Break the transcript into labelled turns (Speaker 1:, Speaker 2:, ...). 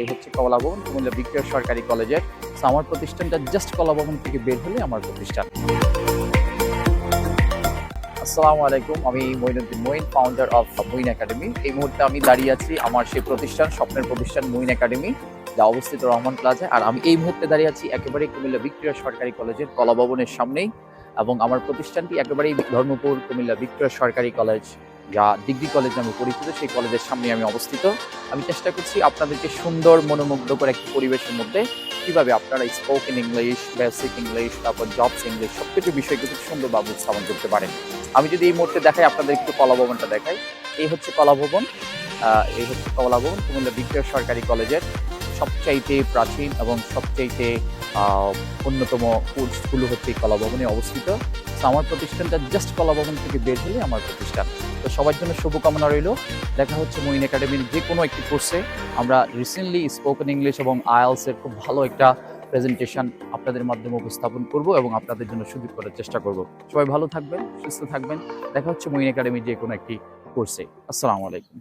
Speaker 1: এই হচ্ছে কমলাভবন কুমিল্লা ভিক্টোরিয়া সরকারি কলেজের। সো আমার প্রতিষ্ঠানটা জাস্ট কমলাভবন থেকে বের হলে আমার প্রতিষ্ঠান। আসসালামু আলাইকুম, আমি Moinuddin Moin, founder of Moin academy. এই মুহূর্তে আমি দাঁড়িয়ে আছি আমার সেই প্রতিষ্ঠান, স্বপ্নের প্রতিষ্ঠান মঈন একাডেমি, যা অবস্থিত রহমান প্লাজায়। আর আমি এই মুহূর্তে দাঁড়িয়ে আছি একেবারে কুমিল্লা ভিক্টোরিয়া সরকারি কলেজের কলাভবনের সামনেই। এবং আমার প্রতিষ্ঠানটি একেবারেই ধর্মপুর কুমিল্লা ভিক্টোরিয়া সরকারি কলেজ, যা ডিগ্রি কলেজ নামে পরিচিত, সেই কলেজের সামনে আমি অবস্থিত। আমি চেষ্টা করছি আপনাদেরকে সুন্দর মনোমুগ্ধকর একটি পরিবেশের মধ্যে কিভাবে আপনারা স্পোকেন ইংলিশ, বেসিক ইংলিশ, তারপর জবস ইংলিশ সবকিছু বিষয়কে খুব সুন্দরভাবে উপস্থাপন করতে পারেন। আমি যদি এই মুহূর্তে দেখাই, আপনাদের একটু কলাভবনটা দেখাই। এই হচ্ছে কলাভবন, এই হচ্ছে কলাভবন কুমিল্লা ভিক্টোরিয়া সরকারি কলেজের সবচাইতে প্রাচীন এবং সবচাইতে অন্যতম কোর্সগুলো হচ্ছে এই কলাভবনে অবস্থিত। তো আমার প্রতিষ্ঠানটা জাস্ট কলাভবন থেকে বের হলে আমার প্রতিষ্ঠান। তো সবার জন্য শুভকামনা রইল। দেখা হচ্ছে মঈন একাডেমির যে কোনো একটি কোর্সে। আমরা রিসেন্টলি স্পোকেন ইংলিশ এবং আইএলটিএস-এর খুব ভালো একটা প্রেজেন্টেশন আপনাদের মাধ্যমে উপস্থাপন করব এবং আপনাদের জন্য সুযোগ করার চেষ্টা করব। সবাই ভালো থাকবেন, সুস্থ থাকবেন। দেখা হচ্ছে মঈন একাডেমির যে কোনো একটি কোর্সে। আসসালামু আলাইকুম।